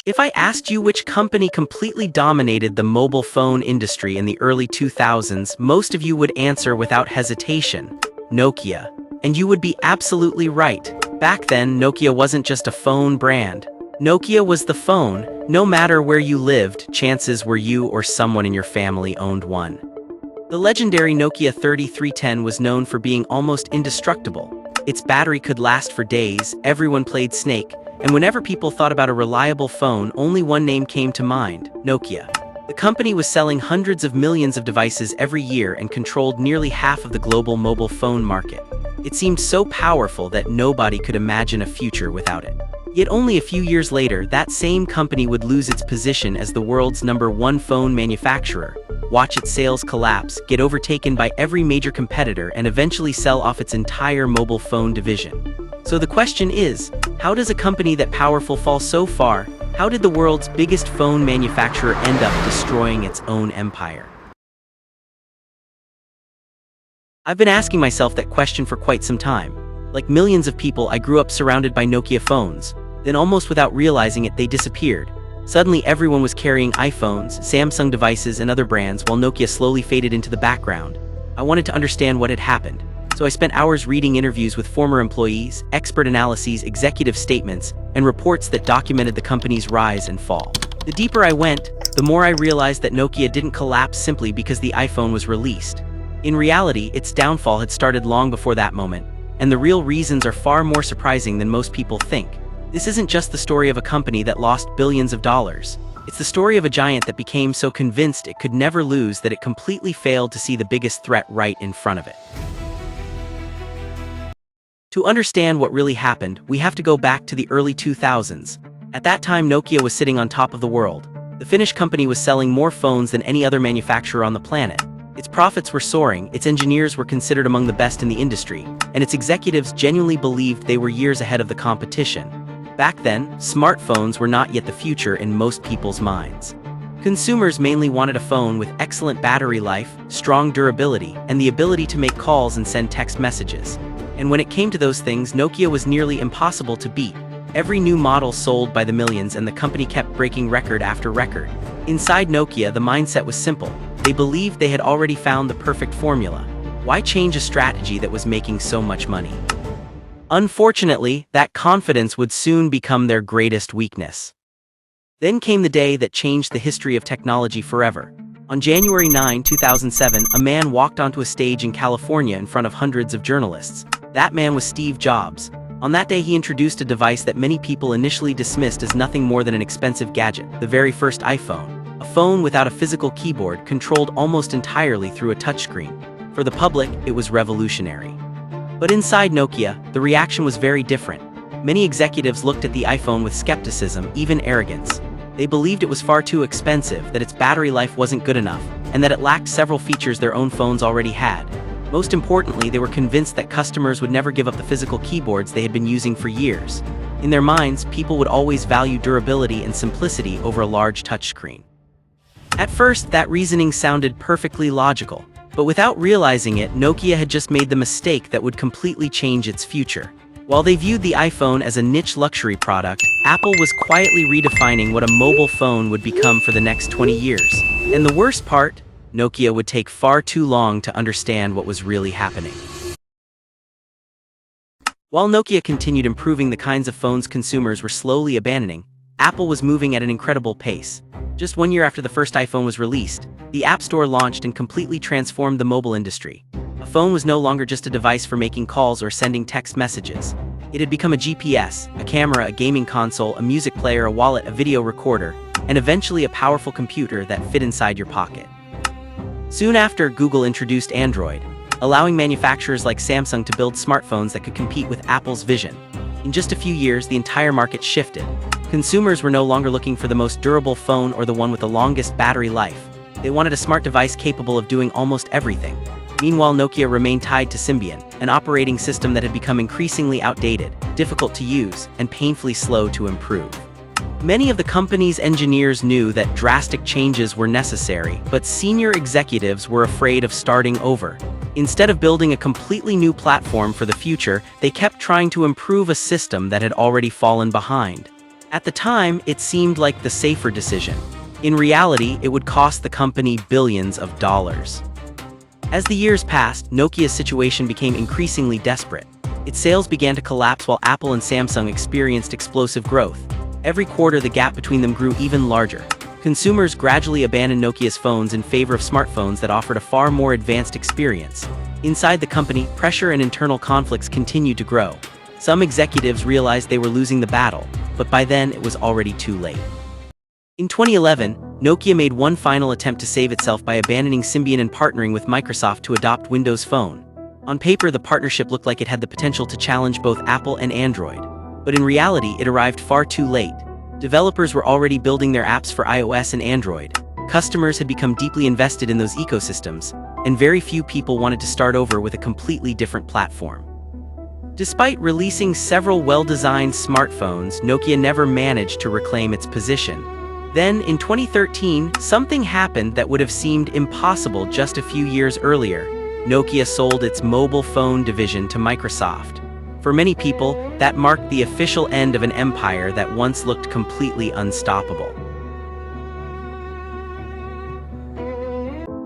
If I asked you which company completely dominated the mobile phone industry in the early 2000s, most of you would answer without hesitation: Nokia. And you would be absolutely right. Back then, Nokia wasn't just a phone brand. Nokia was the phone. No matter where you lived, chances were you or someone in your family owned one. The legendary Nokia 3310 was known for being almost indestructible. Its battery could last for days, everyone played Snake, and whenever people thought about a reliable phone, only one name came to mind: Nokia. The company was selling hundreds of millions of devices every year and controlled nearly half of the global mobile phone market. It seemed so powerful that nobody could imagine a future without it. Yet only a few years later, that same company would lose its position as the world's #1 phone manufacturer, watch its sales collapse, get overtaken by every major competitor, and eventually sell off its entire mobile phone division. So the question is, how does a company that powerful fall so far? How did the world's biggest phone manufacturer end up destroying its own empire? I've been asking myself that question for quite some time. Like millions of people, I grew up surrounded by Nokia phones. Then almost without realizing it, they disappeared. Suddenly everyone was carrying iPhones, Samsung devices, and other brands, while Nokia slowly faded into the background. I wanted to understand what had happened. So I spent hours reading interviews with former employees, expert analyses, executive statements, and reports that documented the company's rise and fall. The deeper I went, the more I realized that Nokia didn't collapse simply because the iPhone was released. In reality, its downfall had started long before that moment, and the real reasons are far more surprising than most people think. This isn't just the story of a company that lost billions of dollars. It's the story of a giant that became so convinced it could never lose that it completely failed to see the biggest threat right in front of it. To understand what really happened, we have to go back to the early 2000s. At that time, Nokia was sitting on top of the world. The Finnish company was selling more phones than any other manufacturer on the planet. Its profits were soaring, its engineers were considered among the best in the industry, and its executives genuinely believed they were years ahead of the competition. Back then, smartphones were not yet the future in most people's minds. Consumers mainly wanted a phone with excellent battery life, strong durability, and the ability to make calls and send text messages. And when it came to those things, Nokia was nearly impossible to beat. Every new model sold by the millions, and the company kept breaking record after record. Inside Nokia, the mindset was simple. They believed they had already found the perfect formula. Why change a strategy that was making so much money? Unfortunately, that confidence would soon become their greatest weakness. Then came the day that changed the history of technology forever. On January 9, 2007, a man walked onto a stage in California in front of hundreds of journalists. That man was Steve Jobs. On that day, he introduced a device that many people initially dismissed as nothing more than an expensive gadget: the very first iPhone. A phone without a physical keyboard, controlled almost entirely through a touchscreen. For the public, it was revolutionary. But inside Nokia, the reaction was very different. Many executives looked at the iPhone with skepticism, even arrogance. They believed it was far too expensive, that its battery life wasn't good enough, and that it lacked several features their own phones already had. Most importantly, they were convinced that customers would never give up the physical keyboards they had been using for years. In their minds, people would always value durability and simplicity over a large touchscreen. At first, that reasoning sounded perfectly logical, but without realizing it, Nokia had just made the mistake that would completely change its future. While they viewed the iPhone as a niche luxury product, Apple was quietly redefining what a mobile phone would become for the next 20 years. And the worst part, Nokia would take far too long to understand what was really happening. While Nokia continued improving the kinds of phones consumers were slowly abandoning, Apple was moving at an incredible pace. Just 1 year after the first iPhone was released, the App Store launched and completely transformed the mobile industry. A phone was no longer just a device for making calls or sending text messages. It had become a GPS, a camera, a gaming console, a music player, a wallet, a video recorder, and eventually a powerful computer that fit inside your pocket. Soon after, Google introduced Android, allowing manufacturers like Samsung to build smartphones that could compete with Apple's vision. In just a few years, the entire market shifted. Consumers were no longer looking for the most durable phone or the one with the longest battery life. They wanted a smart device capable of doing almost everything. Meanwhile, Nokia remained tied to Symbian, an operating system that had become increasingly outdated, difficult to use, and painfully slow to improve. Many of the company's engineers knew that drastic changes were necessary, but senior executives were afraid of starting over. Instead of building a completely new platform for the future, they kept trying to improve a system that had already fallen behind. At the time, it seemed like the safer decision. In reality, it would cost the company billions of dollars. As the years passed, Nokia's situation became increasingly desperate. Its sales began to collapse while Apple and Samsung experienced explosive growth. Every quarter, the gap between them grew even larger. Consumers gradually abandoned Nokia's phones in favor of smartphones that offered a far more advanced experience. Inside the company, pressure and internal conflicts continued to grow. Some executives realized they were losing the battle, but by then it was already too late. In 2011, Nokia made one final attempt to save itself by abandoning Symbian and partnering with Microsoft to adopt Windows Phone. On paper, the partnership looked like it had the potential to challenge both Apple and Android. But in reality, it arrived far too late. Developers were already building their apps for iOS and Android. Customers had become deeply invested in those ecosystems, and very few people wanted to start over with a completely different platform. Despite releasing several well-designed smartphones, Nokia never managed to reclaim its position. Then, in 2013, something happened that would have seemed impossible just a few years earlier. Nokia sold its mobile phone division to Microsoft. For many people, that marked the official end of an empire that once looked completely unstoppable.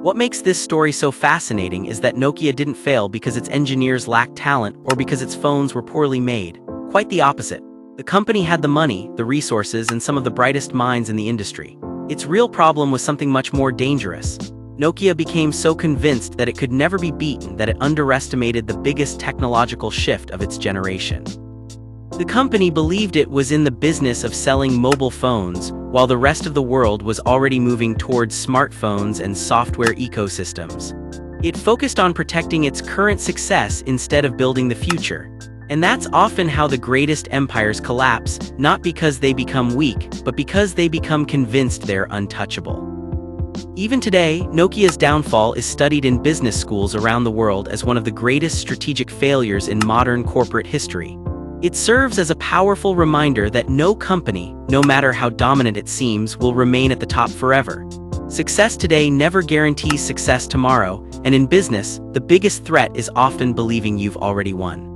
What makes this story so fascinating is that Nokia didn't fail because its engineers lacked talent or because its phones were poorly made. Quite the opposite. The company had the money, the resources, and some of the brightest minds in the industry. Its real problem was something much more dangerous. Nokia became so convinced that it could never be beaten that it underestimated the biggest technological shift of its generation. The company believed it was in the business of selling mobile phones, while the rest of the world was already moving towards smartphones and software ecosystems. It focused on protecting its current success instead of building the future. And that's often how the greatest empires collapse, not because they become weak, but because they become convinced they're untouchable. Even today, Nokia's downfall is studied in business schools around the world as one of the greatest strategic failures in modern corporate history. It serves as a powerful reminder that no company, no matter how dominant it seems, will remain at the top forever. Success today never guarantees success tomorrow, and in business, the biggest threat is often believing you've already won.